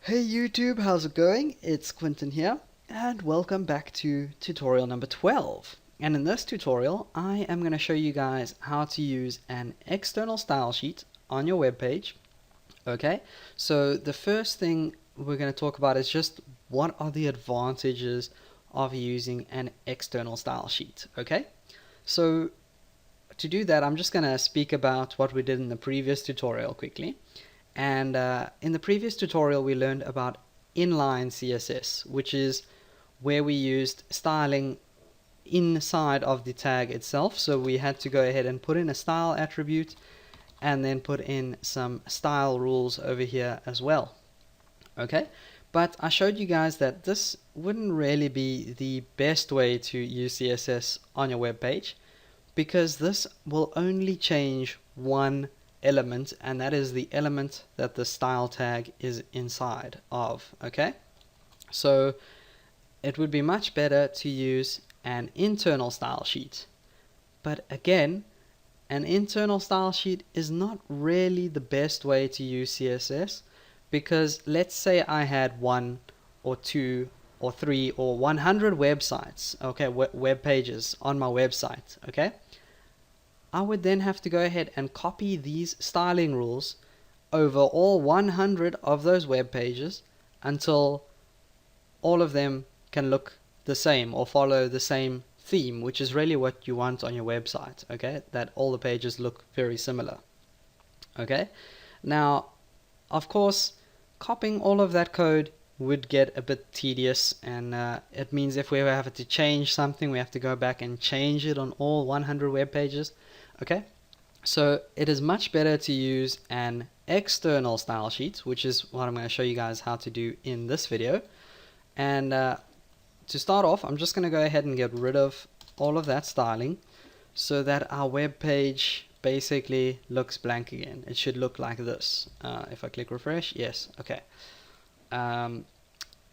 Hey YouTube, how's it going? It's Quentin here, and welcome back to tutorial number 12. And in this tutorial, I am going to show you guys how to use an external style sheet on your web page. Okay, so the first thing we're going to talk about is just what are the advantages of using an external style sheet. Okay, so to do that, I'm just going to speak about what we did in the previous tutorial quickly. And in the previous tutorial, we learned about inline CSS, which is where we used styling inside of the tag itself. So we had to go ahead and put in a style attribute and then put in some style rules over here as well. Okay, but I showed you guys that this wouldn't really be the best way to use CSS on your web page, because this will only change one element, and that is the element that the style tag is inside of. Okay, so it would be much better to use an internal style sheet. But again, an internal style sheet is not really the best way to use CSS, because let's say I had one or two or three or 100 websites, okay, web pages on my website. Okay, I would then have to go ahead and copy these styling rules over all 100 of those web pages until all of them can look the same or follow the same theme, which is really what you want on your website. Okay, that all the pages look very similar. Okay, now of course copying all of that code would get a bit tedious, and it means if we ever have to change something, we have to go back and change it on all 100 web pages. Okay, so it is much better to use an external style sheet, which is what I'm going to show you guys how to do in this video. And to start off, I'm just going to go ahead and get rid of all of that styling so that our web page basically looks blank again. It should look like this. If I click refresh, yes, okay.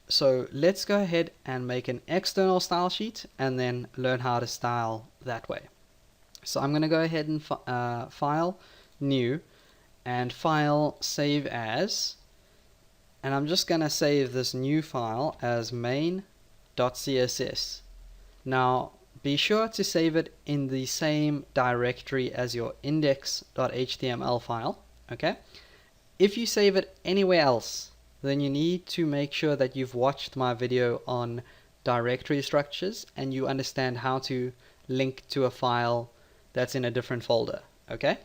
So let's go ahead and make an external style sheet and then learn how to style that way. So I'm going to go ahead and file, new, and file, save as, and I'm just going to save this new file as main.css. Now be sure to save it in the same directory as your index.html file. Okay, if you save it anywhere else, then you need to make sure that you've watched my video on directory structures and you understand how to link to a file that's in a different folder. Okay,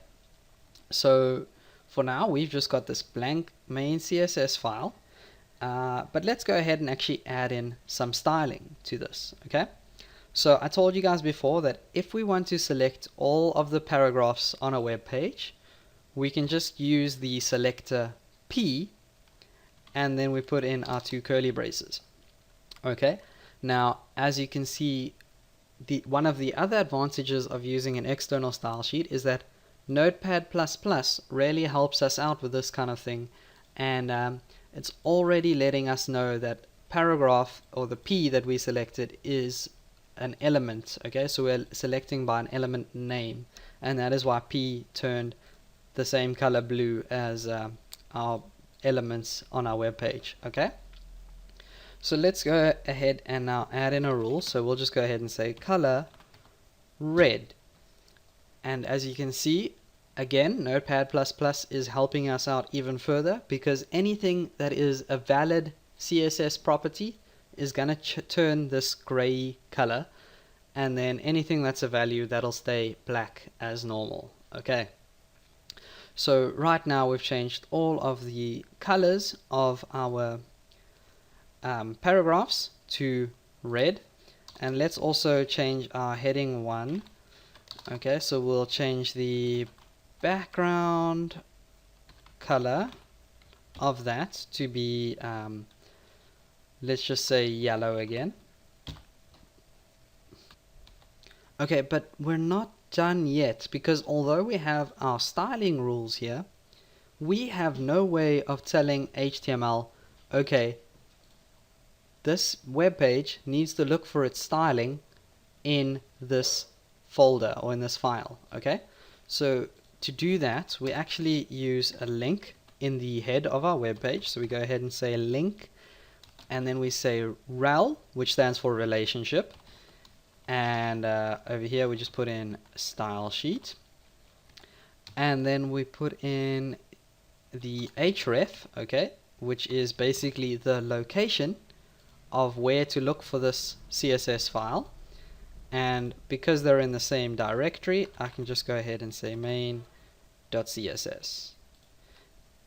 so for now we've just got this blank main CSS file, but let's go ahead and actually add in some styling to this. Okay, so I told you guys before that if we want to select all of the paragraphs on a web page, we can just use the selector P and then we put in our two curly braces. Okay, now as you can see, one of the other advantages of using an external style sheet is that Notepad++ really helps us out with this kind of thing, and it's already letting us know that paragraph, or the P that we selected, is an element. Okay, so we're selecting by an element name, and that is why P turned the same color blue as our elements on our web page. Okay, so let's go ahead and now add in a rule. So we'll just go ahead and say color red. And as you can see, again, Notepad++ is helping us out even further, because anything that is a valid CSS property is going to turn this gray color, and then anything that's a value, that'll stay black as normal. Okay, so right now we've changed all of the colors of our paragraphs to red, and let's also change our heading 1. Okay, so we'll change the background color of that to be let's just say yellow again. Okay, but we're not done yet, because although we have our styling rules here, we have no way of telling HTML, okay, this web page needs to look for its styling in this folder or in this file. Okay, so to do that, we actually use a link in the head of our web page. So we go ahead and say link, and then we say rel, which stands for relationship, and over here we just put in style sheet, and then we put in the href, okay, which is basically the location of where to look for this CSS file. And because they're in the same directory, I can just go ahead and say main.css,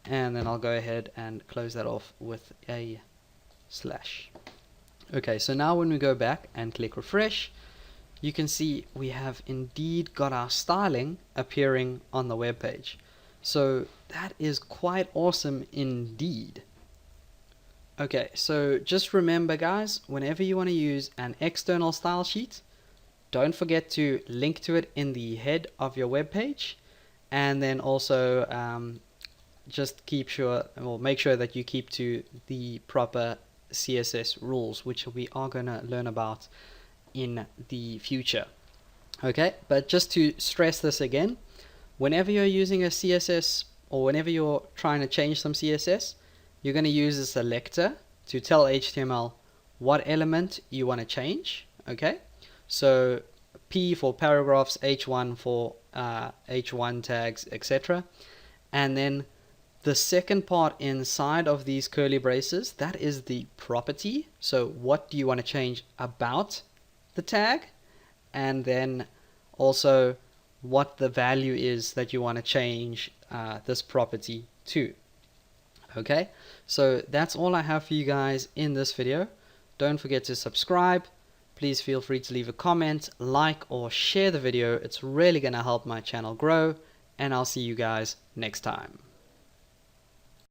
and then I'll go ahead and close that off with a slash. Okay, so now when we go back and click refresh, you can see we have indeed got our styling appearing on the web page. So that is quite awesome indeed. Okay, so just remember guys, whenever you want to use an external style sheet, don't forget to link to it in the head of your web page, and then also just make sure that you keep to the proper CSS rules, which we are going to learn about in the future. Okay, but just to stress this again, whenever you're using a CSS or whenever you're trying to change some CSS, you're going to use a selector to tell HTML what element you want to change. Okay, so P for paragraphs, H1 for H1 tags, etc. And then the second part inside of these curly braces, that is the property. So what do you want to change about the tag? And then also what the value is that you want to change this property to. Okay, so that's all I have for you guys in this video. Don't forget to subscribe. Please feel free to leave a comment, like, or share the video. It's really going to help my channel grow, and I'll see you guys next time.